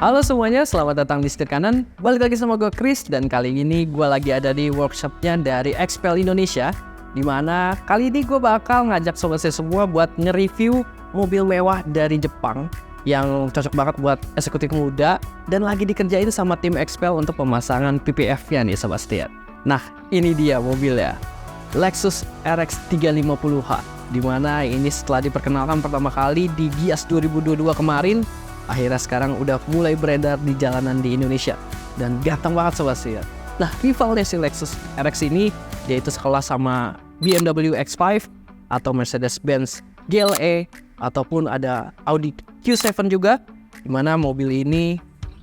Halo semuanya, selamat datang di Setir Kanan. Balik lagi sama gue Chris, dan kali ini gue lagi ada di workshopnya dari XPEL Indonesia, dimana kali ini gue bakal ngajak sobat saya semua buat nge-review mobil mewah dari Jepang yang cocok banget buat eksekutif muda dan lagi dikerjain sama tim XPEL untuk pemasangan PPF-nya nih sobat setir. Nah, ini dia mobilnya, Lexus RX 350h, dimana ini setelah diperkenalkan pertama kali di Gias 2022 kemarin, akhirnya sekarang udah mulai beredar di jalanan di Indonesia dan ganteng banget sobat setir. Nah, rivalnya si Lexus RX ini yaitu sekelas sama BMW X5 atau Mercedes-Benz GLE ataupun ada Audi Q7 juga, dimana mobil ini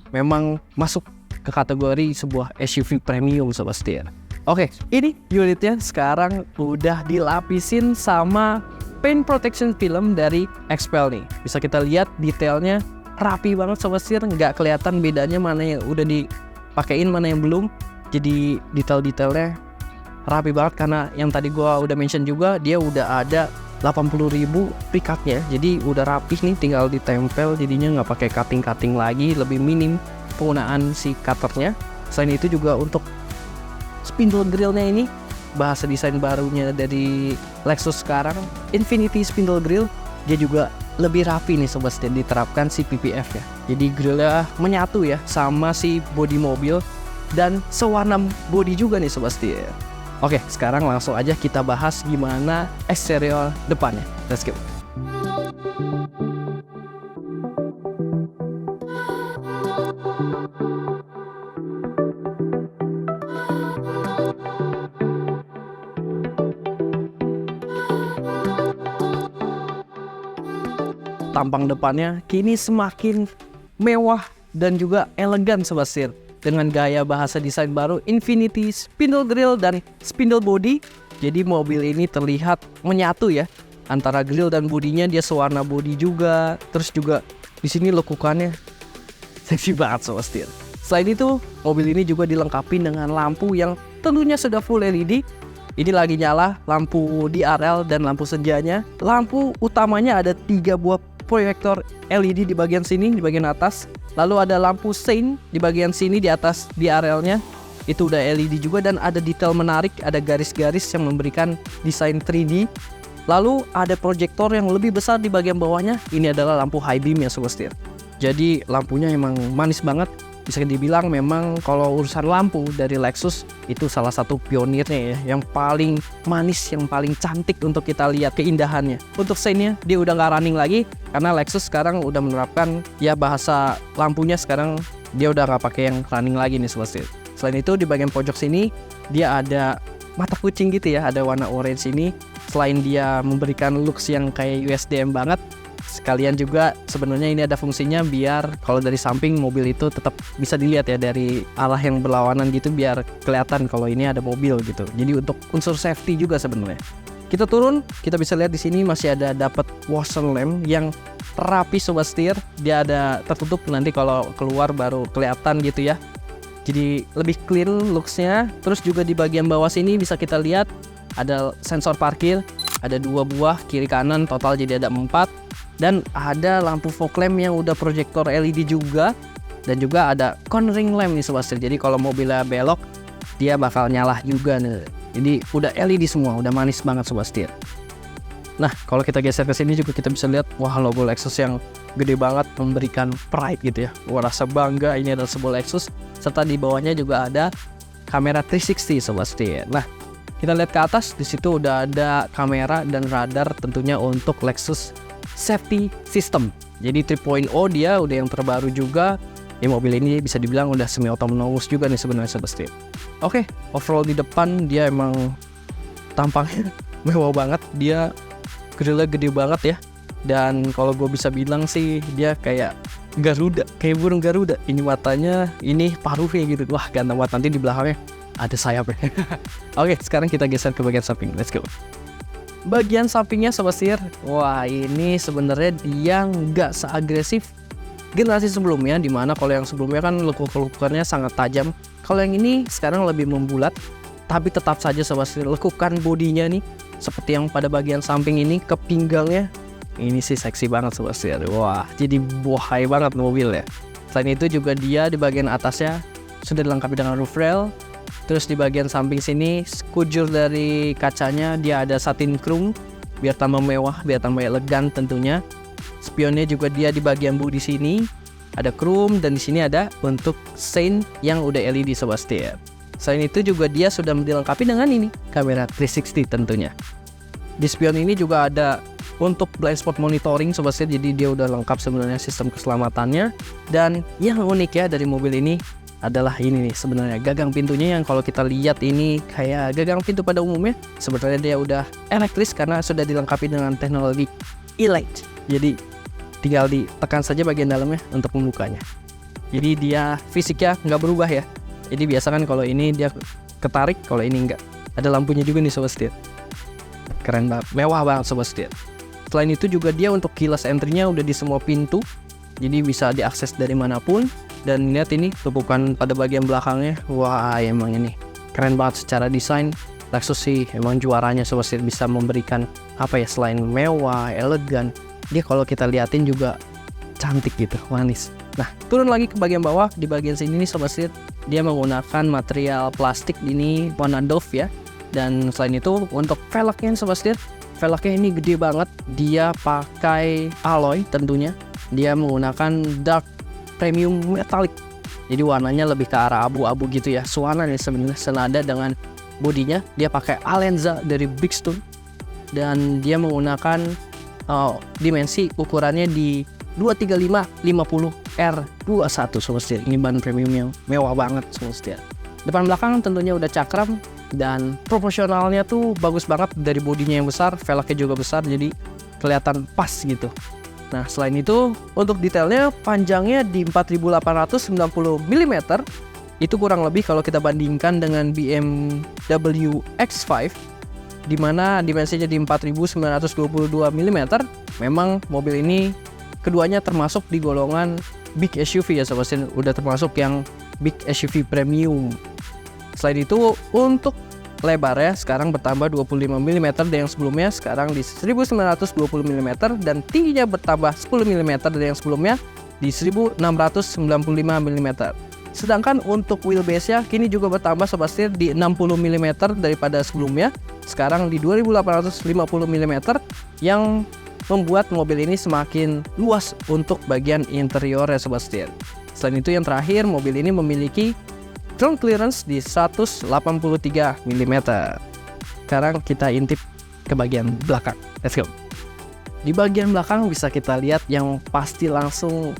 memang masuk ke kategori sebuah SUV premium sobat setir. Oke, ini unitnya sekarang udah dilapisin sama paint protection film dari XPEL nih. Bisa kita lihat detailnya rapi banget sobat setir, nggak kelihatan bedanya mana yang udah dipakein mana yang belum. Jadi detail-detailnya rapi banget karena yang tadi gua udah mention juga dia udah ada 80.000 pickup-nya. Jadi udah rapih nih, tinggal ditempel, jadinya nggak pakai cutting-cutting lagi, lebih minim penggunaan si cutternya. Selain itu juga untuk spindle grillnya ini, bahasa desain barunya dari Lexus sekarang, Infinity Spindle Grill, dia juga lebih rapi nih sobat setir, diterapkan si PPF ya. Jadi grillnya menyatu ya sama si bodi mobil dan sewarna bodi juga nih sobat setir. Oke, sekarang langsung aja kita bahas gimana eksterior depannya. Let's go. Tampang depannya kini semakin mewah dan juga elegan sobat setir, dengan gaya bahasa desain baru Infinity Spindle Grill dan Spindle Body. Jadi mobil ini terlihat menyatu ya antara grill dan bodinya, dia sewarna body juga. Terus juga di sini lekukannya seksi banget sobat setir. Selain itu, mobil ini juga dilengkapi dengan lampu yang tentunya sudah full LED. Ini lagi nyala lampu DRL dan lampu senjanya. Lampu utamanya ada 3 buah proyektor LED di bagian sini, di bagian atas. Lalu ada lampu sein di bagian sini di atas DRL-nya. Itu udah LED juga dan ada detail menarik, ada garis-garis yang memberikan desain 3D. Lalu ada proyektor yang lebih besar di bagian bawahnya. Ini adalah lampu high beam ya sobat setir. Jadi lampunya emang manis banget. Bisa dibilang memang kalau urusan lampu dari Lexus itu salah satu pionirnya ya, yang paling manis, yang paling cantik untuk kita lihat keindahannya. Untuk seinnya dia udah nggak running lagi karena Lexus sekarang udah menerapkan ya bahasa lampunya sekarang dia udah nggak pakai yang running lagi nih sobat setir. Selain itu di bagian pojok sini dia ada mata kucing gitu ya, ada warna orange ini. Selain dia memberikan looks yang kayak USDM banget, sekalian juga sebenarnya ini ada fungsinya biar kalau dari samping mobil itu tetap bisa dilihat ya dari arah yang berlawanan gitu, biar kelihatan kalau ini ada mobil gitu. Jadi untuk unsur safety juga sebenarnya. Kita turun, kita bisa lihat di sini masih ada dapat washer lamp yang rapi sobat setir. Dia ada tertutup, nanti kalau keluar baru kelihatan gitu ya. Jadi lebih clear looksnya. Terus juga di bagian bawah sini bisa kita lihat ada sensor parkir, ada 2 buah kiri kanan, total jadi ada 4. Dan ada lampu fog lamp yang udah proyektor LED juga. Dan juga ada cornering lamp nih sobat setir. Jadi kalau mobilnya belok dia bakal nyala juga nih. Jadi udah LED semua, udah manis banget sobat setir. Nah, kalau kita geser ke sini juga kita bisa lihat wah logo Lexus yang gede banget, memberikan pride gitu ya. Wah, rasa bangga ini adalah sebuah Lexus. Serta di bawahnya juga ada kamera 360 sobat setir. Nah, kita lihat ke atas, di situ udah ada kamera dan radar tentunya untuk Lexus Safety System. Jadi 3.0 dia udah yang terbaru juga. Ya, mobil ini bisa dibilang udah semi autonomous juga nih sebenarnya sobat setir. Oke, overall di depan dia emang tampangnya mewah banget. Dia grillnya gede banget ya. Dan kalau gue bisa bilang sih dia kayak Garuda, kayak burung Garuda. Ini matanya, ini paruhnya gitu. Wah, ganteng banget. Nanti di belakangnya ada sayapnya. Oke, sekarang kita geser ke bagian samping. Let's go. Bagian sampingnya sobat setir, wah ini sebenarnya dia nggak seagresif generasi sebelumnya, dimana kalau yang sebelumnya kan lekuk-lekukannya sangat tajam. Kalau yang ini sekarang lebih membulat, tapi tetap saja sobat setir lekukan bodinya nih seperti yang pada bagian samping ini ke pinggangnya. Ini sih seksi banget sobat setir. Wah, jadi bohai banget mobil ya. Selain itu juga dia di bagian atasnya sudah dilengkapi dengan roof rail. Terus di bagian samping sini sekujur dari kacanya dia ada satin chrome biar tambah mewah, biar tambah elegan tentunya. Spionnya juga dia di bagian bodi sini ada chrome, dan di sini ada untuk sein yang udah LED sobat setir. Selain itu juga dia sudah dilengkapi dengan ini kamera 360 tentunya. Di spion ini juga ada untuk blind spot monitoring sobat setir, jadi dia udah lengkap sebenarnya sistem keselamatannya. Dan yang unik ya dari mobil ini adalah ini nih sebenarnya gagang pintunya, yang kalau kita lihat ini kayak gagang pintu pada umumnya, sebenarnya dia udah elektris karena sudah dilengkapi dengan teknologi e-light. Jadi tinggal ditekan saja bagian dalamnya untuk membukanya. Jadi dia fisiknya nggak berubah ya. Jadi biasa kan kalau ini dia ketarik, kalau ini enggak. Ada lampunya juga nih sobat setir. Keren banget, mewah banget sobat setir. Selain itu juga dia untuk keyless entry-nya udah di semua pintu, jadi bisa diakses dari manapun. Dan lihat ini tumpukan pada bagian belakangnya, wah emang ini keren banget secara desain. Lexus sih emang juaranya sobat setir, bisa memberikan apa ya, selain mewah, elegan, dia kalau kita liatin juga cantik gitu, manis. Nah turun lagi ke bagian bawah, di bagian sini nih sobat setir, dia menggunakan material plastik ini warna Dove ya. Dan selain itu untuk velgnya sobat setir, velgnya ini gede banget, dia pakai alloy tentunya. Dia menggunakan dark premium metallic, jadi warnanya lebih ke arah abu-abu gitu ya. Suara nih sebenarnya senada dengan bodinya. Dia pakai Alenza dari Bridgestone, dan dia menggunakan dimensi ukurannya di 235/50 R21 sobat setir. Ini ban premium yang mewah banget sobat setir. Depan belakang tentunya udah cakram, dan proporsionalnya tuh bagus banget, dari bodinya yang besar, velgnya juga besar, jadi kelihatan pas gitu. Nah selain itu untuk detailnya, panjangnya di 4890 mm, itu kurang lebih kalau kita bandingkan dengan BMW X5, dimana dimensinya di 4922 mm. Memang mobil ini keduanya termasuk di golongan big SUV ya sobat setir, udah termasuk yang big SUV premium. Selain itu untuk lebarnya sekarang bertambah 25 mm dari yang sebelumnya, sekarang di 1920 mm, dan tingginya bertambah 10 mm dari yang sebelumnya di 1695 mm. Sedangkan untuk wheelbase-nya kini juga bertambah sobat setir di 60 mm daripada sebelumnya, sekarang di 2850 mm, yang membuat mobil ini semakin luas untuk bagian interior ya sobat setir. Selain itu yang terakhir, mobil ini memiliki ground clearance di 183 mm. Sekarang kita intip ke bagian belakang. Let's go. Di bagian belakang bisa kita lihat yang pasti langsung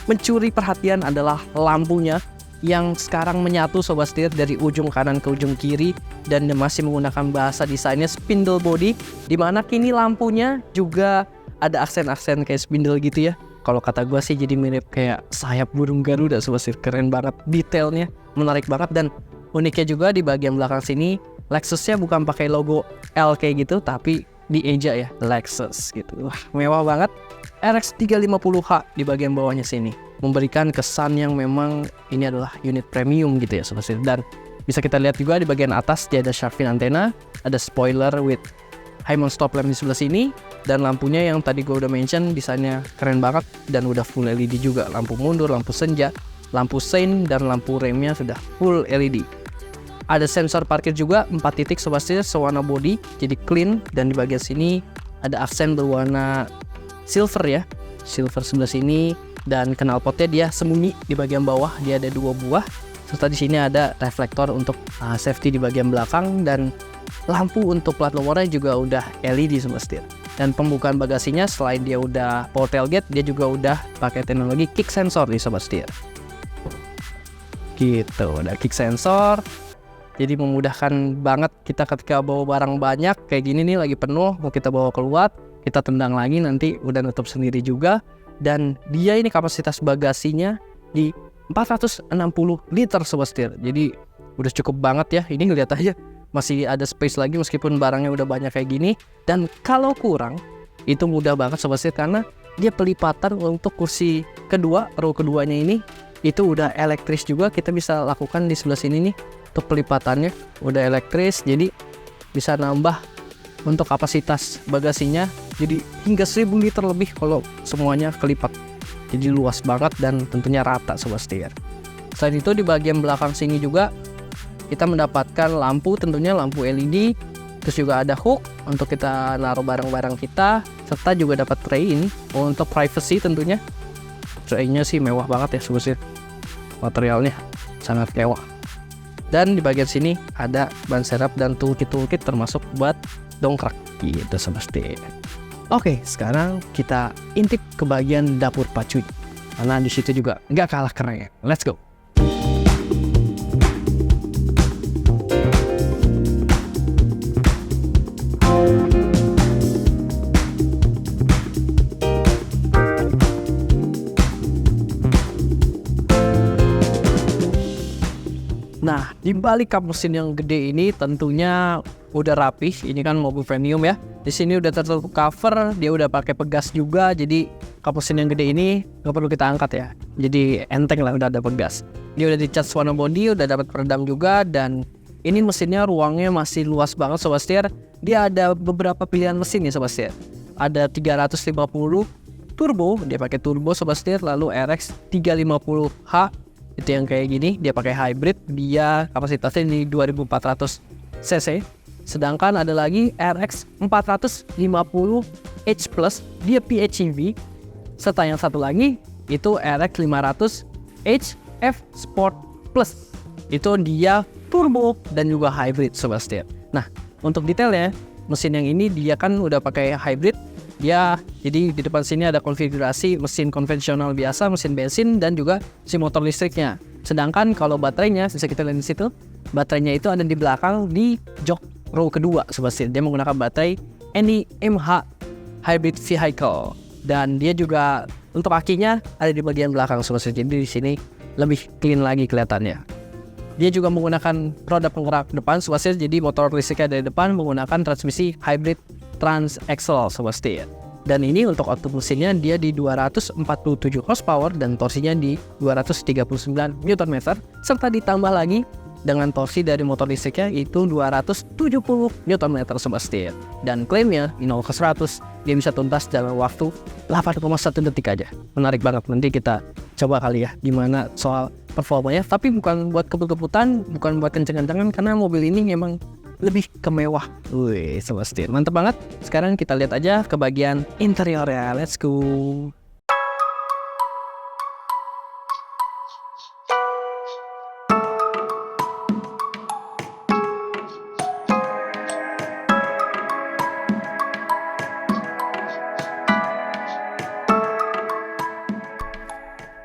mencuri perhatian adalah lampunya, yang sekarang menyatu sobat setir dari ujung kanan ke ujung kiri, dan masih menggunakan bahasa desainnya spindle body, dimana kini lampunya juga ada aksen-aksen kayak spindle gitu ya. Kalau kata gue sih jadi mirip kayak sayap burung Garuda sobat setir. Keren banget, detailnya menarik banget. Dan uniknya juga di bagian belakang sini, Lexusnya bukan pakai logo L kayak gitu, tapi dieja ya, Lexus gitu. Wah mewah banget. RX 350h di bagian bawahnya sini memberikan kesan yang memang ini adalah unit premium gitu ya sobat setir. Dan bisa kita lihat juga di bagian atas dia ada shark fin antena, ada spoiler with high mount stop lamp di sebelah sini, dan lampunya yang tadi gue udah mention desainnya keren banget dan udah full LED juga. Lampu mundur, lampu senja, lampu sein, dan lampu remnya sudah full LED. Ada sensor parkir juga 4 titik sobat setir, sewarna body jadi clean. Dan di bagian sini ada aksen berwarna silver ya, silver sebelah sini. Dan knalpotnya dia sembunyi di bagian bawah, dia ada 2 buah. Serta di sini ada reflektor untuk safety di bagian belakang, dan lampu untuk plat nomornya juga udah LED sobat setir. Dan pembukaan bagasinya selain dia udah power tailgate, dia juga udah pakai teknologi kick sensor di sobat setir. Gitu, ada kick sensor. Jadi memudahkan banget kita ketika bawa barang banyak kayak gini nih, lagi penuh mau kita bawa keluar, kita tendang lagi nanti udah nutup sendiri juga. Dan dia ini kapasitas bagasinya di 460 liter sobat setir. Jadi udah cukup banget ya. Ini lihat aja masih ada space lagi meskipun barangnya udah banyak kayak gini. Dan kalau kurang itu mudah banget sobat setir, karena dia pelipatan untuk kursi kedua, row keduanya ini itu udah elektris juga. Kita bisa lakukan di sebelah sini nih untuk pelipatannya udah elektris, jadi bisa nambah untuk kapasitas bagasinya jadi hingga 1000 liter lebih kalau semuanya kelipat. Jadi luas banget dan tentunya rata sobat setir. Selain itu di bagian belakang sini juga kita mendapatkan lampu, tentunya lampu LED. Terus juga ada hook untuk kita naruh barang-barang kita, serta juga dapat tray ini untuk privacy tentunya. Tray-nya sih mewah banget ya sobat setir. Materialnya sangat mewah. Dan di bagian sini ada ban serep dan toolkit termasuk buat dongkrak gitu sobat setir. Oke, sekarang kita intip ke bagian dapur pacuy. Karena di situ juga nggak kalah keren. Let's go. Nah, di balik kap mesin yang gede ini tentunya udah rapih. Ini kan mobil premium ya. Di sini udah tertutup cover, dia udah pakai pegas juga. Jadi kap mesin yang gede ini nggak perlu kita angkat ya. Jadi enteng lah, udah ada pegas. Dia udah dicat warna body, udah dapat peredam juga. Dan ini mesinnya ruangnya masih luas banget sobat setir. Dia ada beberapa pilihan mesin ya sobat setir. Ada 350 turbo, dia pakai turbo sobat setir. Lalu RX 350H, itu yang kayak gini, dia pakai hybrid. Dia kapasitasnya di 2400 cc. Sedangkan ada lagi RX 450H Plus, dia PHEV. Serta yang satu lagi itu RX 500H F Sport Plus, itu dia turbo dan juga hybrid sobat setir. Nah, untuk detailnya mesin yang ini dia kan udah pakai hybrid. Dia jadi di depan sini ada konfigurasi mesin konvensional biasa, mesin bensin, dan juga si motor listriknya. Sedangkan kalau baterainya bisa kita lihat di situ, baterainya itu ada di belakang di jok row kedua sobat setir. Dia menggunakan baterai NiMH Hybrid Vehicle, dan dia juga untuk akinya ada di bagian belakang sobat setir. Jadi di sini lebih clean lagi kelihatannya. Dia juga menggunakan roda penggerak depan sobat setir. Jadi motor listriknya dari depan menggunakan transmisi hybrid transaxle sobat setir. Dan ini untuk output mesinnya dia di 247 horsepower dan torsinya di 239 Nm, serta ditambah lagi dengan torsi dari motor listriknya itu 270 Nm sobat setir. Dan klaimnya di 0 ke 100 dia bisa tuntas dalam waktu 8,1 detik aja. Menarik banget, nanti kita coba kali ya gimana soal performanya. Tapi bukan buat kebut-kebutan, bukan buat kenceng-kencengan, karena mobil ini memang lebih kemewah. Wih, sobat setir, mantap banget. Sekarang kita lihat aja ke bagian interiornya. Let's go.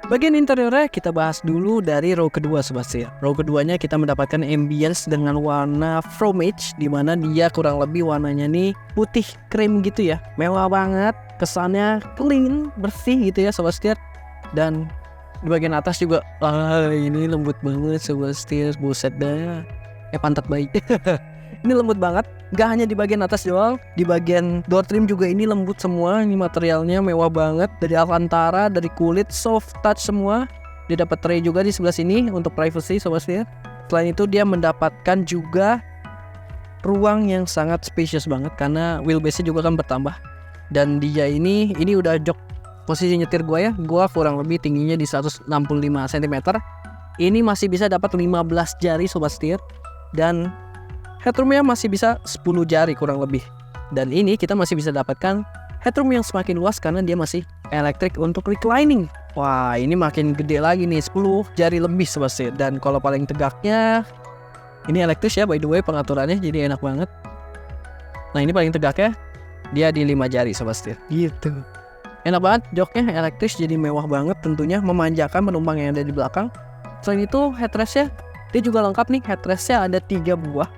Bagian interiornya kita bahas dulu dari row kedua sobat setir. Row keduanya kita mendapatkan ambience dengan warna fromage, di mana dia kurang lebih warnanya nih putih krim gitu ya. Mewah banget, kesannya clean, bersih gitu ya sobat setir. Dan di bagian atas juga ini lembut banget sobat setir. Buset dah. Pantat bayi. Ini lembut banget. Gak hanya di bagian atas doang, di bagian door trim juga ini lembut semua. Ini materialnya mewah banget, dari Alcantara, dari kulit, soft touch semua. Dia dapat tray juga di sebelah sini untuk privacy sobat setir. Selain itu dia mendapatkan juga ruang yang sangat spacious banget karena wheelbase-nya juga kan bertambah. Dan dia ini udah jok posisi nyetir gua ya. Gua kurang lebih tingginya di 165 cm. Ini masih bisa dapat 15 jari sobat setir. Dan headroomnya masih bisa 10 jari kurang lebih. Dan ini kita masih bisa dapatkan headroom yang semakin luas karena dia masih elektrik untuk reclining. Wah, ini makin gede lagi nih, 10 jari lebih sobat setir. Dan kalau paling tegaknya ini elektris ya by the way pengaturannya, jadi enak banget. Nah, ini paling tegaknya dia di 5 jari sobat setir. Gitu. Enak banget, joknya elektris jadi mewah banget, tentunya memanjakan penumpang yang ada di belakang. Selain itu headrestnya dia juga lengkap nih, headrestnya ada 3 buah.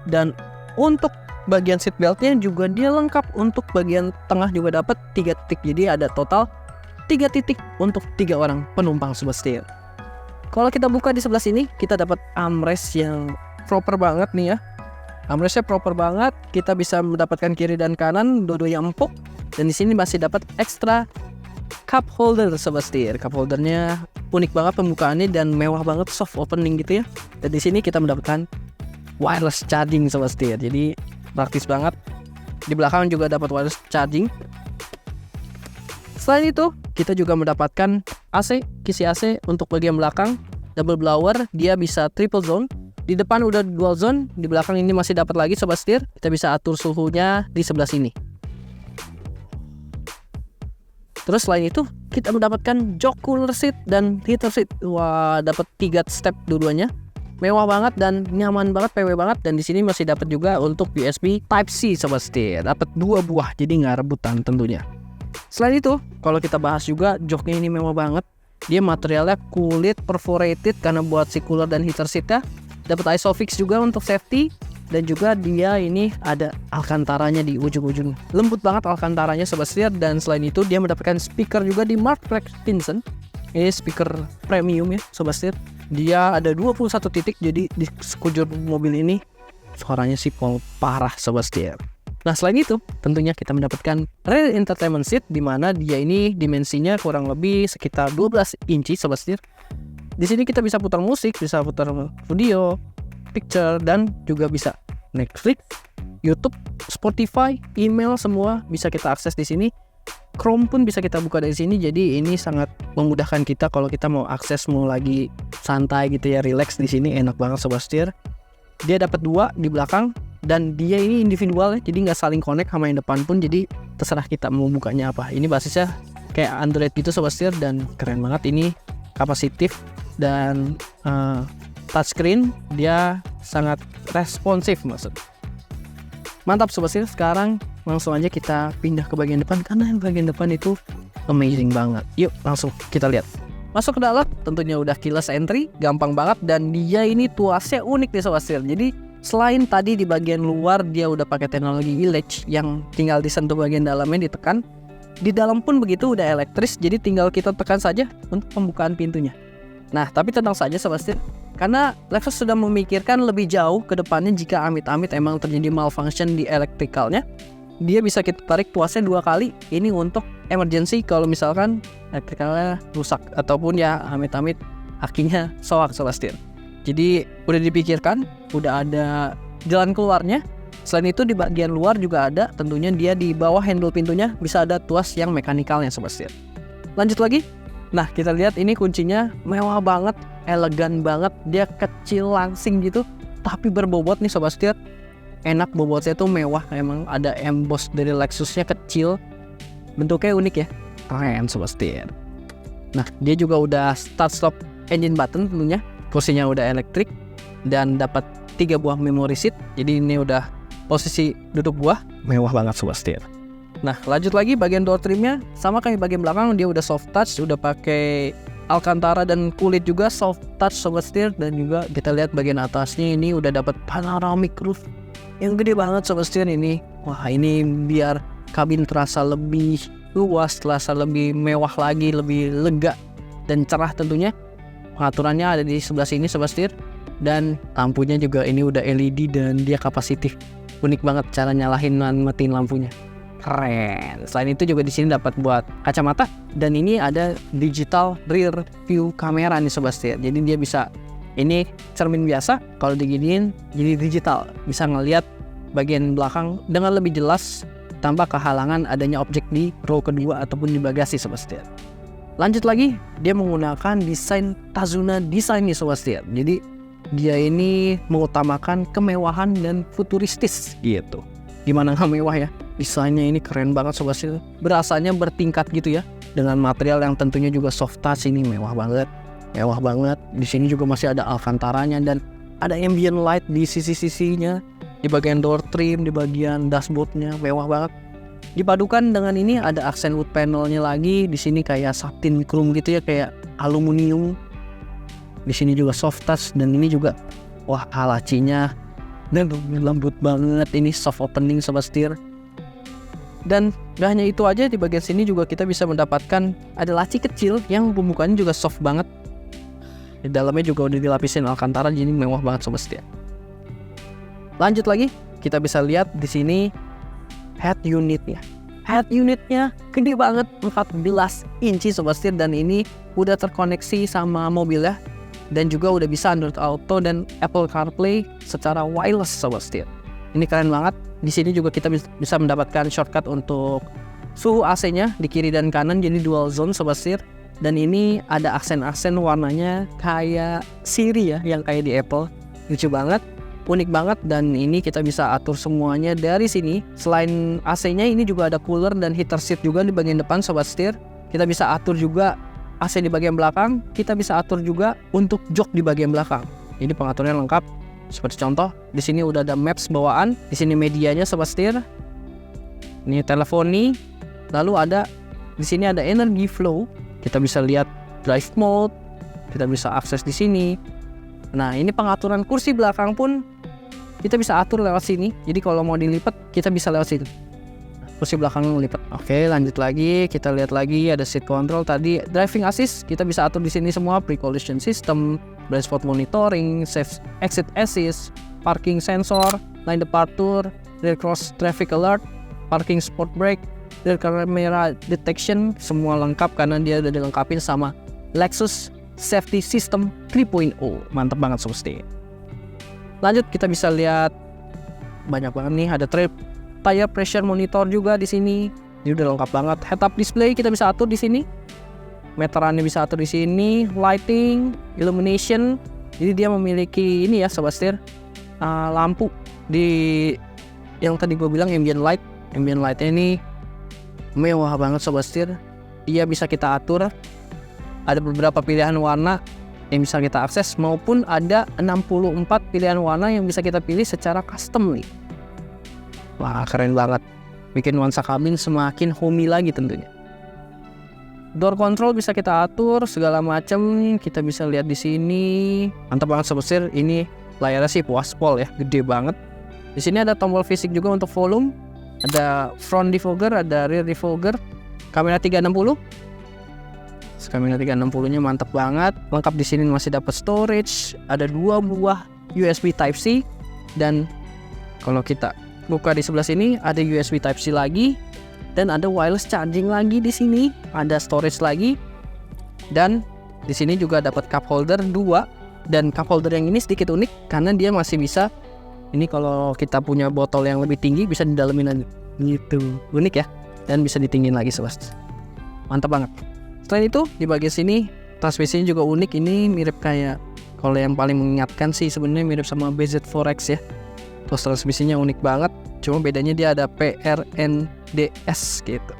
Dan untuk bagian seat beltnya juga dia lengkap. Untuk bagian tengah juga dapat 3 titik. Jadi ada total 3 titik untuk 3 orang penumpang sobat setir. Kalau kita buka di sebelah sini, kita dapat armrest yang proper banget nih ya. Armrestnya proper banget. Kita bisa mendapatkan kiri dan kanan, dua-duanya empuk. Dan di sini masih dapat extra cup holder sobat setir. Cup holdernya unik banget pembukaannya dan mewah banget, soft opening gitu ya. Dan di sini kita mendapatkan wireless charging sobat setir, jadi praktis banget. Di belakang juga dapat wireless charging. Selain itu, kita juga mendapatkan AC, kisi AC untuk bagian belakang, double blower, dia bisa triple zone. Di depan udah dual zone, di belakang ini masih dapat lagi sobat setir. Kita bisa atur suhunya di sebelah sini. Terus selain itu, kita mendapatkan jok cooler seat dan heater seat. Wah, dapat 3 step dua-duanya. Mewah banget dan nyaman banget, PW banget. Dan di sini masih dapat juga untuk USB Type C sobat setir. Dapat 2 buah, jadi nggak rebutan tentunya. Selain itu, kalau kita bahas juga joknya ini mewah banget. Dia materialnya kulit perforated karena buat si cooler dan heater seatnya. Dapat Isofix juga untuk safety. Dan juga dia ini ada alkantaranya di ujung-ujung. Lembut banget alkantaranya sobat setir. Dan selain itu dia mendapatkan speaker juga di Mark Vincent. Ini speaker premium ya sobat setir. Dia ada 21 titik, jadi di sekujur mobil ini suaranya sih parah sobat setir. Nah selain itu tentunya kita mendapatkan rear entertainment seat, di mana dia ini dimensinya kurang lebih sekitar 12 inci sobat setir. Di sini kita bisa putar musik, bisa putar video, picture, dan juga bisa Netflix, YouTube, Spotify, email, semua bisa kita akses di sini. Chrome pun bisa kita buka dari sini. Jadi ini sangat memudahkan kita kalau kita mau akses, mau lagi santai gitu ya, relax di sini, enak banget sobat setir. Dia dapat 2 di belakang dan dia ini individual ya, jadi nggak saling connect sama yang depan pun. Jadi terserah kita mau bukanya apa. Ini basisnya kayak Android gitu sobat setir dan keren banget. Ini kapasitif dan touchscreen, dia sangat responsif maksud. Mantap sobat setir. Sekarang langsung aja kita pindah ke bagian depan karena bagian depan itu amazing banget. Yuk langsung kita lihat. Masuk ke dalam, tentunya udah keyless entry, gampang banget. Dan dia ini tuasnya unik nih sobat setir. Jadi selain tadi di bagian luar dia udah pakai teknologi e-latch yang tinggal disentuh bagian dalamnya, ditekan. Di dalam pun begitu, udah elektris, jadi tinggal kita tekan saja untuk pembukaan pintunya. Nah tapi tenang saja sobat setir, karena Lexus sudah memikirkan lebih jauh ke depannya. Jika amit-amit emang terjadi malfunction di elektrikalnya, dia bisa kita tarik tuasnya 2 kali. Ini untuk emergency kalau misalkan elektrikalnya rusak ataupun ya amit-amit akinya soak sobat setir. Jadi udah dipikirkan, udah ada jalan keluarnya. Selain itu di bagian luar juga ada, tentunya dia di bawah handle pintunya bisa ada tuas yang mekanikalnya sobat setir. Lanjut lagi. Nah kita lihat ini kuncinya mewah banget, elegan banget. Dia kecil langsing gitu tapi berbobot nih sobat setir. Enak, bobotnya tuh mewah, emang ada emboss dari Lexusnya kecil, bentuknya unik ya, keren sobat setir. Nah dia juga udah start stop engine button tentunya, posisinya udah elektrik dan dapat 3 buah memory seat. Jadi ini udah posisi duduk buah, mewah banget sobat setir. Nah lanjut lagi, bagian door trimnya sama kayak bagian belakang, dia udah soft touch, udah pakai alcantara dan kulit juga soft touch sobat setir. Dan juga kita lihat bagian atasnya ini udah dapat panoramic roof yang gede banget sobat setir ini. Wah ini biar kabin terasa lebih luas, terasa lebih mewah lagi, lebih lega dan cerah tentunya. Pengaturannya ada di sebelah sini sobat setir. Dan lampunya juga ini udah LED dan dia kapasitif. Unik banget cara nyalahin dan matiin lampunya. Keren. Selain itu juga di sini dapat buat kacamata dan ini ada digital rear view kamera nih sobat setir. Jadi dia bisa, ini cermin biasa, kalau diginiin jadi digital, bisa ngelihat bagian belakang dengan lebih jelas tanpa kehalangan adanya objek di row kedua ataupun di bagasi sobat setir. Lanjut lagi, dia menggunakan desain Tazuna design nih sobat setir. Jadi dia ini mengutamakan kemewahan dan futuristis gitu. Gimana nggak mewah ya? Desainnya ini keren banget sobat setir. Berasanya bertingkat gitu ya, dengan material yang tentunya juga soft touch. Ini mewah banget. Mewah banget. Di sini juga masih ada alcantaranya dan ada ambient light di sisi-sisinya, di bagian door trim, di bagian dashboardnya, mewah banget. Dipadukan dengan ini ada aksen wood panelnya lagi. Di sini kayak satin chrome gitu ya, kayak aluminium. Di sini juga soft touch dan ini juga wah lacinya dan lembut banget. Ini soft opening sobat setir. Dan gak hanya itu aja, di bagian sini juga kita bisa mendapatkan ada laci kecil yang pembukanya juga soft banget. Di dalamnya juga udah dilapisin alcantara, jadi mewah banget sobat setir. Lanjut lagi, kita bisa lihat di sini head unitnya. Head unitnya gede banget, 14 inci sobat setir, dan ini udah terkoneksi sama mobil ya. Dan juga udah bisa Android Auto dan Apple CarPlay secara wireless sobat setir. Ini keren banget. Di sini juga kita bisa mendapatkan shortcut untuk suhu AC-nya di kiri dan kanan, jadi dual zone sobat setir. Dan ini ada aksen-aksen warnanya kayak Siri ya, yang kayak di Apple. Lucu banget, unik banget, dan ini kita bisa atur semuanya dari sini. Selain AC-nya, ini juga ada cooler dan heater seat juga di bagian depan sobat setir. Kita bisa atur juga AC di bagian belakang, kita bisa atur juga untuk jok di bagian belakang. Ini pengaturannya lengkap. Seperti contoh, di sini udah ada maps bawaan, di sini medianya sobat setir. Ini teleponi, lalu di sini ada energy flow. Kita bisa lihat drive mode, kita bisa akses di sini. Nah, ini pengaturan kursi belakang pun kita bisa atur lewat sini. Jadi kalau mau dilipat, kita bisa lewat sini. Kursi belakang lipat. Oke, lanjut lagi. Kita lihat lagi ada seat control tadi, driving assist. Kita bisa atur di sini semua, pre-collision system, blind spot monitoring, safe exit assist, parking sensor, line departure, rear cross traffic alert, parking sport brake, rear camera detection, semua lengkap karena dia udah dilengkapin sama Lexus Safety System 3.0. Mantap banget sobat setir. Lanjut kita bisa lihat banyak banget nih, ada tire pressure monitor juga di sini. Ini udah lengkap banget. Head up display kita bisa atur di sini. Meterannya bisa atur di sini, lighting, illumination. Jadi dia memiliki ini ya sobat setir, lampu di yang tadi gue bilang ambient light. Ambient lightnya ini mewah banget sobat setir. Dia bisa kita atur. Ada beberapa pilihan warna yang bisa kita akses, maupun ada 64 pilihan warna yang bisa kita pilih secara custom nih. Wah, keren banget. Bikin nuansa kabin semakin homey lagi tentunya. Door control bisa kita atur segala macam. Kita bisa lihat di sini. Mantap banget sobat setir. Ini layarnya sih waspol ya, gede banget. Di sini ada tombol fisik juga untuk volume. Ada front defogger, ada rear defogger. Kamera 360. Kamera 360-nya mantap banget. Lengkap di sini masih dapat storage. Ada 2 buah USB Type-C, dan kalau kita buka di sebelah sini ada USB Type-C lagi, dan ada wireless charging lagi di sini. Ada storage lagi, dan di sini juga dapat cup holder 2. Dan cup holder yang ini sedikit unik karena dia masih bisa, ini kalau kita punya botol yang lebih tinggi bisa didalemin gitu. Unik ya, dan bisa ditinggiin lagi sobat. Mantap banget. Selain itu di bagian sini transmisinya juga unik. Ini mirip kayak, kalau yang paling mengingatkan sih sebenarnya mirip sama BZ4X ya. Terus transmisinya unik banget, cuma bedanya dia ada PRNDS gitu.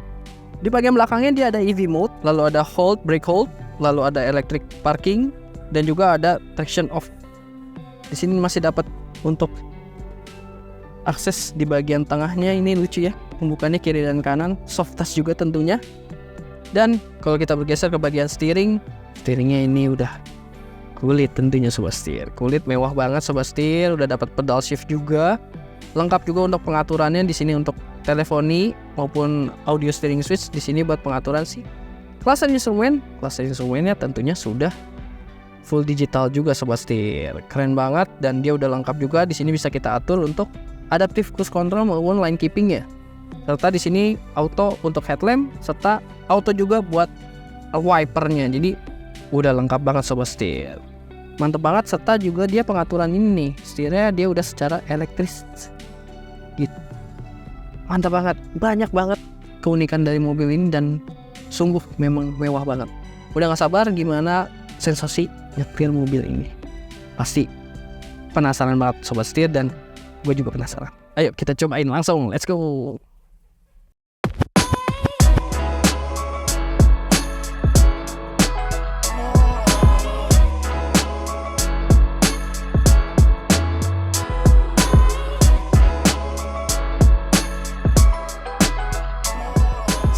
Di bagian belakangnya dia ada EV mode, lalu ada hold, brake hold, lalu ada electric parking, dan juga ada traction off. Di sini masih dapat untuk akses di bagian tengahnya. Ini lucu ya, pembukanya kiri dan kanan, soft touch juga tentunya. Dan kalau kita bergeser ke bagian steeringnya ini udah kulit tentunya sobat setir. Kulit mewah banget sobat setir. Udah dapat pedal shift juga. Lengkap juga untuk pengaturannya di sini untuk teleponi maupun audio steering switch. Di sini buat pengaturan sih. Cluster instrument. Cluster instrumentnya tentunya sudah full digital juga sobat setir. Keren banget, dan dia udah lengkap juga. Di sini bisa kita atur untuk adaptive cruise control maupun line keeping ya. Serta di sini auto untuk headlamp, serta auto juga buat wipernya. Jadi udah lengkap banget sobat setir. Mantap banget, serta juga dia pengaturan ini nih, setirnya dia udah secara elektris gitu. Mantap banget, banyak banget keunikan dari mobil ini, dan sungguh memang mewah banget. Udah gak sabar gimana sensasi nyetir mobil ini. Pasti penasaran banget sobat setir, dan gue juga penasaran. Ayo kita cobain langsung, let's go.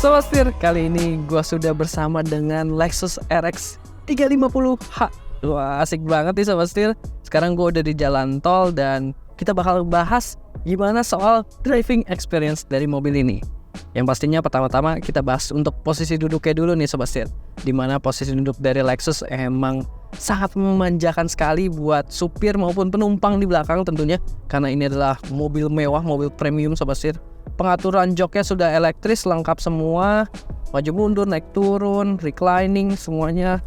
Sobat setir, kali ini gue sudah bersama dengan Lexus RX 350h. Wah, asik banget nih sobat setir. Sekarang gue udah di jalan tol, dan kita bakal bahas gimana soal driving experience dari mobil ini. Yang pastinya pertama-tama kita bahas untuk posisi duduknya dulu nih sobat setir. Dimana posisi duduk dari Lexus emang sangat memanjakan sekali buat supir maupun penumpang di belakang tentunya, karena ini adalah mobil mewah, mobil premium sobat setir. Pengaturan joknya sudah elektris, lengkap semua, maju mundur, naik turun, reclining semuanya,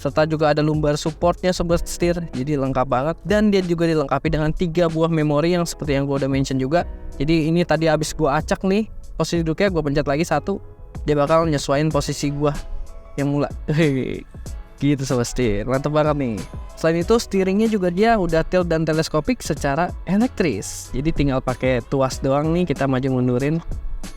serta juga ada lumbar supportnya sobat setir. Jadi lengkap banget, dan dia juga dilengkapi dengan 3 buah memori yang seperti yang gue udah mention juga. Jadi ini tadi abis gue acak nih, posisi duduknya gue pencet lagi 1, dia bakal nyesuaiin posisi gue yang mula. Gitu sobat setir, mantep banget nih. Selain itu steeringnya juga dia udah tilt dan teleskopik secara elektris. Jadi tinggal pakai tuas doang nih, kita maju mundurin,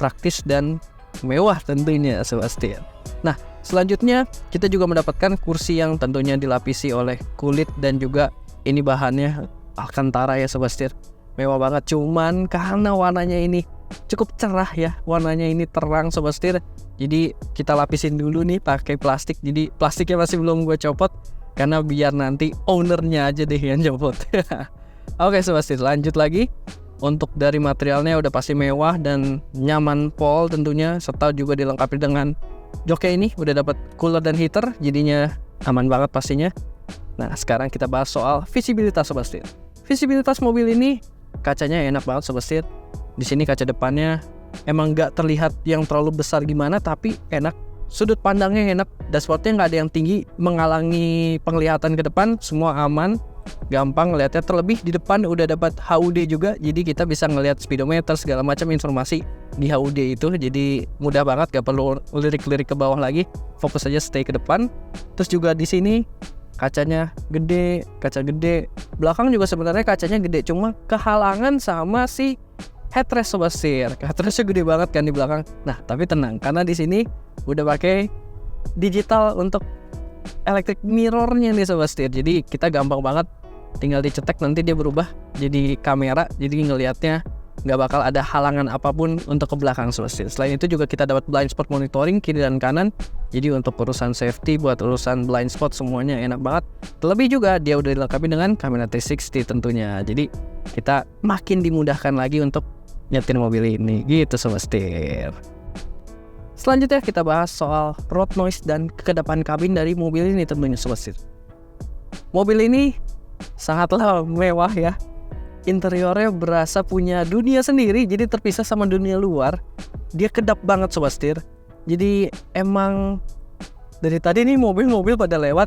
praktis dan mewah tentunya sobat setir. Nah selanjutnya kita juga mendapatkan kursi yang tentunya dilapisi oleh kulit dan juga ini bahannya Alcantara ya sobat setir. Mewah banget, cuman karena warnanya ini cukup cerah ya, warnanya ini terang sobat setir, jadi kita lapisin dulu nih pakai plastik. Jadi plastiknya masih belum gue copot karena biar nanti ownernya aja deh yang copot. Oke sobat setir, lanjut lagi. Untuk dari materialnya udah pasti mewah dan nyaman pol tentunya, serta juga dilengkapi dengan joknya ini udah dapat cooler dan heater, jadinya aman banget pastinya. Nah sekarang kita bahas soal visibilitas sobat setir. Visibilitas mobil ini kacanya enak banget sobat setir. Di sini kaca depannya emang nggak terlihat yang terlalu besar gimana, tapi enak. Sudut pandangnya enak, dashboardnya nggak ada yang tinggi menghalangi penglihatan ke depan, semua aman, gampang ngeliatnya. Terlebih di depan udah dapat HUD juga, jadi kita bisa ngelihat speedometer segala macam informasi di HUD itu, jadi mudah banget, gak perlu lirik-lirik ke bawah lagi, fokus aja stay ke depan. Terus juga di sini kacanya gede, kaca gede, belakang juga sebenarnya kacanya gede, cuma kehalangan sama si headrest sobat setir. Headrestnya gede banget kan di belakang. Nah tapi tenang, karena di sini udah pakai digital untuk electric mirrornya nih sobat setir. Jadi kita gampang banget, tinggal dicetek nanti dia berubah jadi kamera, jadi ngelihatnya nggak bakal ada halangan apapun untuk ke belakang sobat setir. Selain itu juga kita dapat blind spot monitoring kiri dan kanan, jadi untuk urusan safety, buat urusan blind spot semuanya enak banget. Terlebih juga dia udah dilengkapi dengan kamera 360 tentunya, jadi kita makin dimudahkan lagi untuk nyetir mobil ini gitu sobat setir. Selanjutnya kita bahas soal road noise dan kekedapan kabin dari mobil ini tentunya sobat setir. Mobil ini sangatlah mewah ya. Interiornya berasa punya dunia sendiri, jadi terpisah sama dunia luar. Dia kedap banget sobat setir. Jadi emang dari tadi nih mobil-mobil pada lewat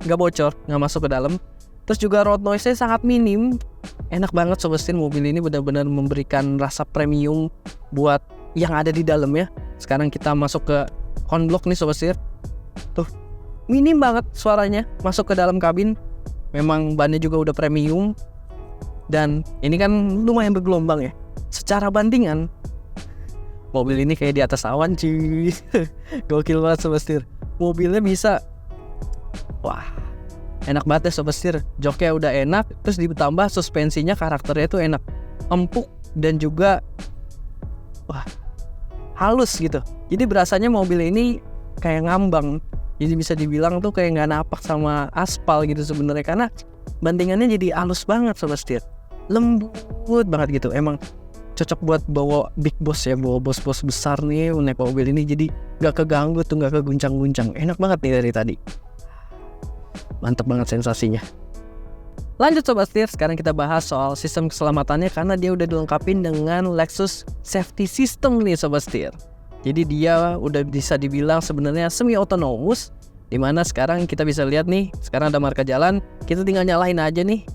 nggak bocor, nggak masuk ke dalam. Terus juga road noise-nya sangat minim. Enak banget sobat setir, mobil ini benar-benar memberikan rasa premium buat yang ada di dalam ya. Sekarang kita masuk ke konblok nih sobat setir. Tuh, minim banget suaranya masuk ke dalam kabin. Memang bannya juga udah premium. Dan ini kan lumayan bergelombang ya. Secara bandingan, mobil ini kayak di atas awan cuy. Gokil banget sobat setir. Mobilnya bisa, wah, enak banget ya sobat setir. Joknya udah enak, terus ditambah suspensinya, karakternya tuh enak, empuk dan juga wah, halus gitu. Jadi berasanya mobil ini kayak ngambang. Jadi bisa dibilang tuh kayak nggak napak sama aspal gitu sebenarnya, karena bandingannya jadi halus banget sobat setir. Lembut banget gitu. Emang cocok buat bawa big boss ya, bawa bos-bos besar nih naik mobil ini, jadi nggak keganggu tuh, nggak keguncang-guncang. Enak banget nih dari tadi. Mantep banget sensasinya. Lanjut sobat setir, sekarang kita bahas soal sistem keselamatannya, karena dia udah dilengkapi dengan Lexus Safety System nih sobat setir. Jadi dia udah bisa dibilang sebenarnya semi autonomous, dimana sekarang kita bisa lihat nih, sekarang ada marka jalan, kita tinggal nyalain aja nih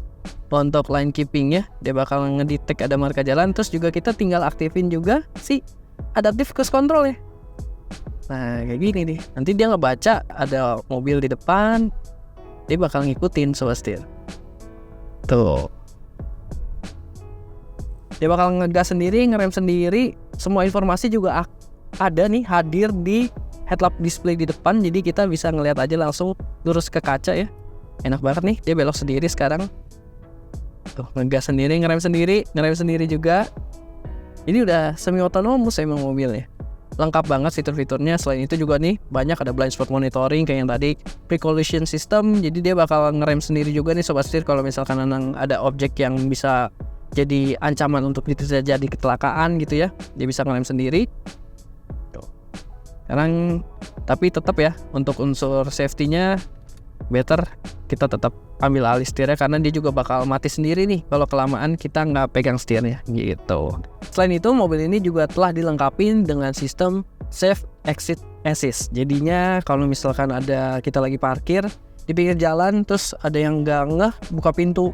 untuk line keepingnya, dia bakal ngedetect ada marka jalan. Terus juga kita tinggal aktifin juga si adaptive cruise control ya. Nah kayak gini nih, nanti dia ngebaca ada mobil di depan, dia bakal ngikutin sobat setir. Tuh, dia bakal ngegas sendiri, ngerem sendiri. Semua informasi juga ada nih, hadir di headlamp display di depan, jadi kita bisa ngeliat aja langsung lurus ke kaca ya. Enak banget nih, dia belok sendiri sekarang. Tuh, ngegas sendiri, ngerem sendiri juga. Ini udah semi autonomous emang mobilnya. Lengkap banget fitur-fiturnya. Selain itu juga nih banyak, ada blind spot monitoring kayak yang tadi, pre-collision system, jadi dia bakal ngerem sendiri juga nih sobat setir kalau misalkan ada objek yang bisa jadi ancaman untuk terjadi kecelakaan gitu ya, dia bisa ngerem sendiri. Sekarang tapi tetap ya, untuk unsur safety-nya better kita tetap ambil alih setirnya, karena dia juga bakal mati sendiri nih kalau kelamaan kita nggak pegang setirnya gitu. Selain itu mobil ini juga telah dilengkapi dengan sistem Safe Exit Assist. Jadinya kalau misalkan ada kita lagi parkir di pinggir jalan, terus ada yang nggak ngeh buka pintu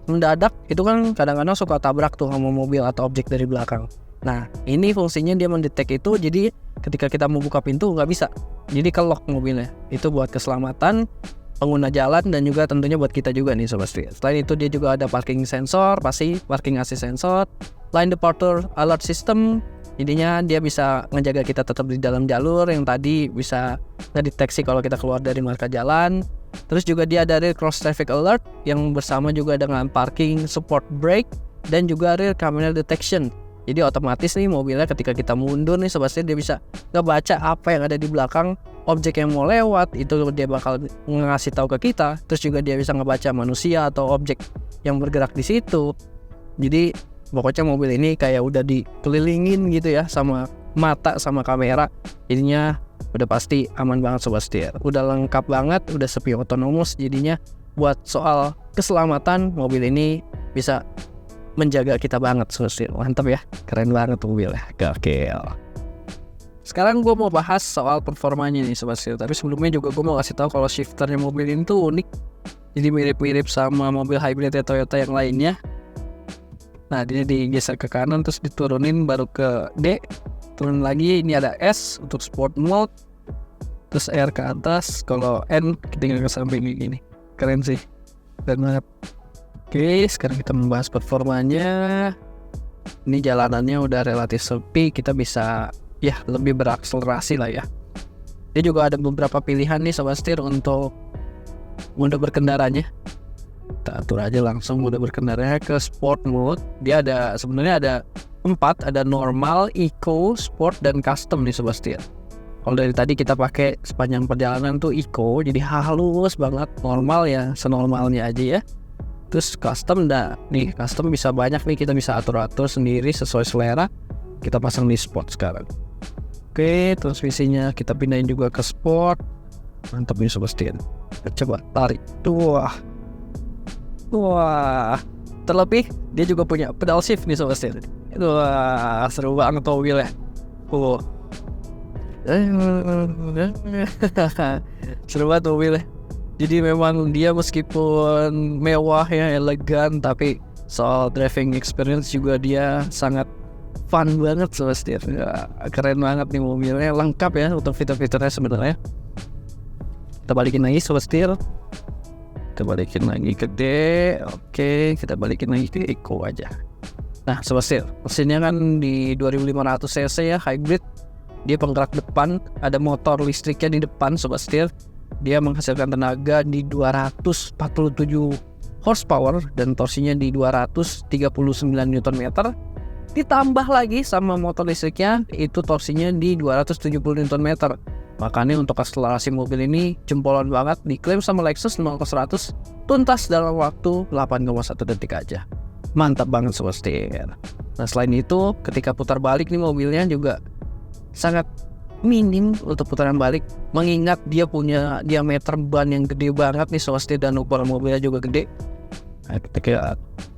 mendadak, itu kan kadang-kadang suka tabrak tuh sama mobil atau objek dari belakang. Nah, ini fungsinya dia mendetek itu, jadi ketika kita mau buka pintu nggak bisa. Jadi ke-lock mobilnya. Itu buat keselamatan pengguna jalan dan juga tentunya buat kita juga nih Sobat Setir. Selain itu dia juga ada parking sensor, pasti parking assist sensor, line departure alert system. Jadinya dia bisa ngejaga kita tetap di dalam jalur, yang tadi bisa ngedeteksi kalau kita keluar dari marka jalan. Terus juga dia ada rear cross traffic alert yang bersama juga dengan parking support brake dan juga rear camera detection. Jadi otomatis nih mobilnya ketika kita mundur nih Sobat Setir, dia bisa ngebaca apa yang ada di belakang objek yang mau lewat, itu dia bakal ngasih tahu ke kita. Terus juga dia bisa ngebaca manusia atau objek yang bergerak di situ. Jadi pokoknya mobil ini kayak udah dikelilingin gitu ya sama mata sama kamera. Jadinya udah pasti aman banget Sobat Setir. Udah lengkap banget, udah sepi otonomous. Jadinya buat soal keselamatan mobil ini bisa menjaga kita banget Sobat Setir. Mantap ya, keren banget mobilnya, gokil. Sekarang gue mau bahas soal performanya nih Sobat Setir. Tapi sebelumnya juga gue mau kasih tahu kalau shifternya mobil ini tuh unik. Jadi mirip-mirip sama mobil hybridnya Toyota yang lainnya. Nah, dia digeser ke kanan terus diturunin baru ke D. Turun lagi, ini ada S untuk sport mode. Terus R ke atas, kalau N tinggal ke samping gini. Keren sih, keren banget. Oke, sekarang kita membahas performanya. Ini jalanannya udah relatif sepi, kita bisa ya lebih berakselerasi lah ya. Dia juga ada beberapa pilihan nih Sobat Setir untuk mode berkendaranya. Kita atur aja langsung mode berkendaranya ke sport mode. Dia ada sebenarnya ada 4, ada normal, eco, sport, dan custom nih Sobat Setir. Kalau dari tadi kita pakai sepanjang perjalanan tuh eco, jadi halus banget. Normal ya senormalnya aja ya. Terus custom nih custom bisa banyak nih, kita bisa atur-atur sendiri sesuai selera. Kita pasang di sport sekarang. Oke, transmisinya kita pindahin juga ke sport. Mantap nih Sobat Setir. Coba tarik. Wah. Terlebih dia juga punya pedal shift nih Sobat Setir. Wah, seru banget mobilnya. Seru banget mobilnya. Jadi memang dia meskipun mewah ya, elegan, tapi soal driving experience juga dia sangat fun banget Sobat Setir. Ya, keren banget nih mobilnya, lengkap ya untuk fitur-fiturnya sebenarnya. Kita balikin lagi Sobat Setir. Kita balikin lagi ke D. Oke, kita balikin lagi ke Eco aja. Nah Sobat Setir, mesinnya kan di 2500 cc ya, hybrid. Dia penggerak depan, ada motor listriknya di depan Sobat Setir. Dia menghasilkan tenaga di 247 horsepower dan torsinya di 239 Nm. Ditambah lagi sama motor listriknya, itu torsinya di 270 Nm. Makanya untuk akselerasi mobil ini jempolan banget, diklaim sama Lexus 0-100 tuntas dalam waktu 8,1 detik aja. Mantap banget Sobat Setir. Nah selain itu, ketika putar balik nih mobilnya juga sangat minim untuk putaran balik, mengingat dia punya diameter ban yang gede banget nih Sobat Setir, dan ukuran mobilnya juga gede.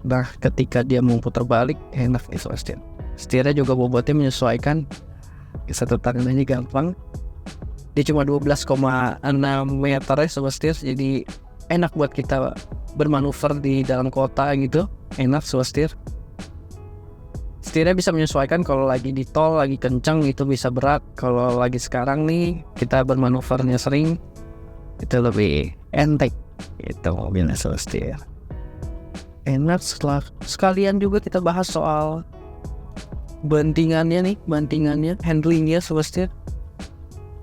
Nah ketika dia mau putar balik enak nih Sobat Setir. Setirnya juga bobotnya menyesuaikan, satu tangan aja gampang. Dia cuma 12,6 meter ya Sobat Setir, jadi enak buat kita bermanuver di dalam kota gitu. Enak Sobat Setir. Setirnya bisa menyesuaikan kalau lagi di tol, lagi kencang itu bisa berat. Kalau lagi sekarang nih kita bermanuvernya sering, itu lebih enteng. Itu mobilnya Sobat Setir. Enak. Setelah sekalian juga kita bahas soal bantingannya, handlingnya Sobat Setir.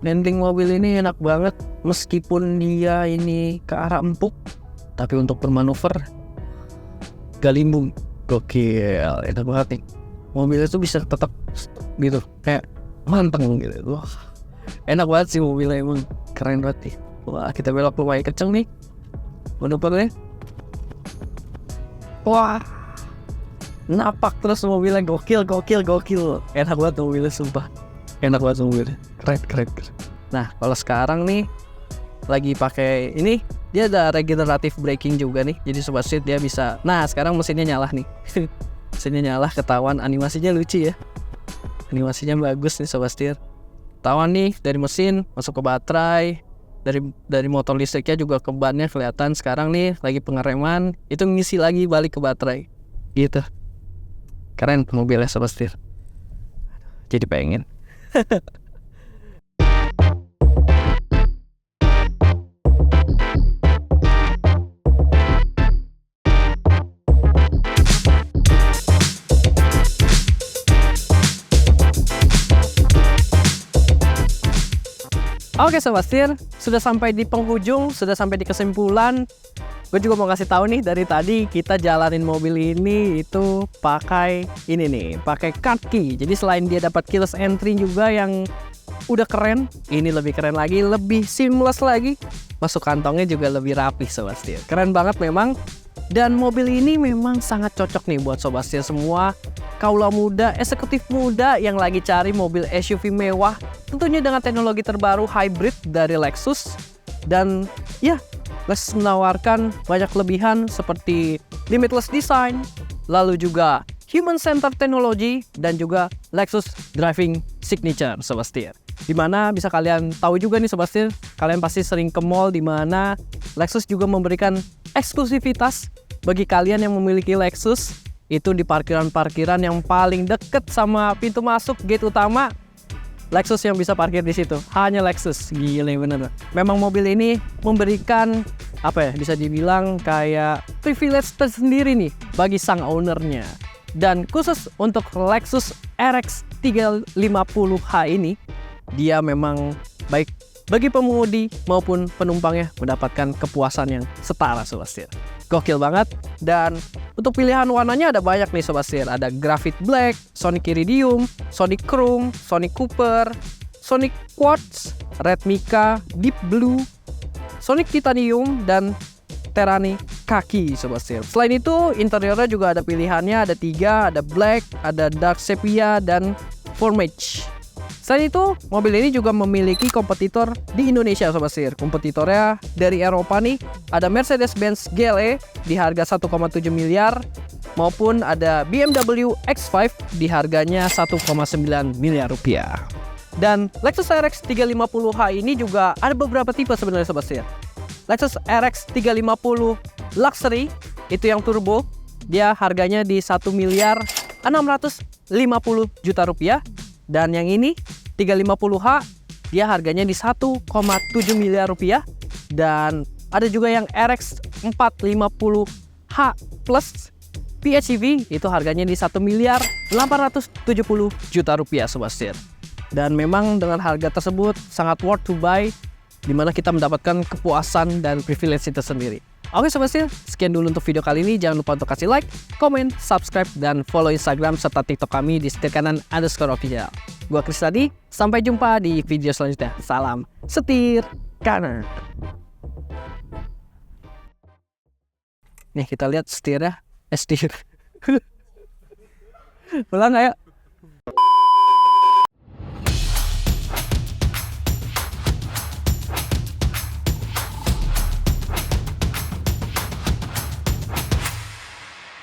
Handling mobil ini enak banget, meskipun dia ini ke arah empuk, tapi untuk bermanuver gak limbung. Gokil, enak banget nih. Mobilnya tuh bisa tetap gitu, kayak manteng gitu. Wah, enak banget sih mobilnya, emang keren banget nih. Wah, kita belok lumayan kenceng nih manuvernya. Wah, napak terus mobilnya, gokil. Enak banget mobilnya, sumpah. Enak banget mobilnya, keren. Nah, kalau sekarang nih lagi pakai ini, dia ada regenerative braking juga nih. Jadi Sobat Setir dia bisa. Nah, sekarang mesinnya nyala nih. Mesinnya nyala, ketahuan, animasinya lucu ya. Animasinya bagus nih Sobat Setir. Ketahuan nih dari mesin masuk ke baterai, dari motor listriknya juga ke bannya kelihatan. Sekarang nih lagi pengereman, itu ngisi lagi balik ke baterai. Gitu. Keren mobilnya Sobat Setir. Jadi pengen. Oke Sobat Setir, sudah sampai di penghujung, sudah sampai di kesimpulan. Gue juga mau kasih tahu nih, dari tadi kita jalanin mobil ini itu pakai ini nih, pakai card key. Jadi selain dia dapat keyless entry juga yang udah keren, ini lebih keren lagi, lebih seamless lagi. Masuk kantongnya juga lebih rapi Sobat Setir. Keren banget memang. Dan mobil ini memang sangat cocok nih buat Sobat Setir semua, kaula muda, eksekutif muda yang lagi cari mobil SUV mewah, tentunya dengan teknologi terbaru hybrid dari Lexus. Dan ya, Lexus menawarkan banyak kelebihan seperti limitless design, lalu juga human centered technology, dan juga Lexus driving signature Sobat Setir. Dimana bisa kalian tahu juga nih Sobat Setir, kalian pasti sering ke mall, dimana Lexus juga memberikan eksklusivitas bagi kalian yang memiliki Lexus. Itu di parkiran-parkiran yang paling deket sama pintu masuk gate utama, Lexus yang bisa parkir di situ. Hanya Lexus, gile bener. Memang mobil ini memberikan bisa dibilang kayak privilege tersendiri nih bagi sang ownernya. Dan khusus untuk Lexus RX 350h ini, dia memang baik bagi pengemudi maupun penumpangnya mendapatkan kepuasan yang setara Sobat Setir. Gokil banget. Dan untuk pilihan warnanya ada banyak nih Sobat Setir. Ada Graphite Black, Sonic Iridium, Sonic Chrome, Sonic Cooper, Sonic Quartz, Red Mica, Deep Blue, Sonic Titanium, dan Terani Kaki Sobat Setir. Selain itu interiornya juga ada pilihannya, ada 3, ada Black, ada Dark Sepia, dan Formage. Selain itu, mobil ini juga memiliki kompetitor di Indonesia Sobat Setir. Kompetitornya dari Eropa nih, ada Mercedes-Benz GLE di harga 1,7 miliar, maupun ada BMW X5 di harganya 1,9 miliar rupiah. Dan Lexus RX 350h ini juga ada beberapa tipe sebenarnya Sobat Setir. Lexus RX 350 Luxury itu yang turbo, dia harganya di 1 miliar 650 juta rupiah. Dan yang ini 350h, dia harganya di 1,7 miliar rupiah. Dan ada juga yang RX 450h Plus PHEV, itu harganya di 1 miliar 870 juta rupiah Sobat Setir. Dan memang dengan harga tersebut sangat worth to buy, dimana kita mendapatkan kepuasan dan privilege itu sendiri. Oke Sobat Setir, sekian dulu untuk video kali ini. Jangan lupa untuk kasih like, komen, subscribe, dan follow Instagram serta TikTok kami di setirkanan_official. Gua Chris tadi, sampai jumpa di video selanjutnya. Salam setir kanan. Nih kita lihat setirnya, setir. Ulang ayo.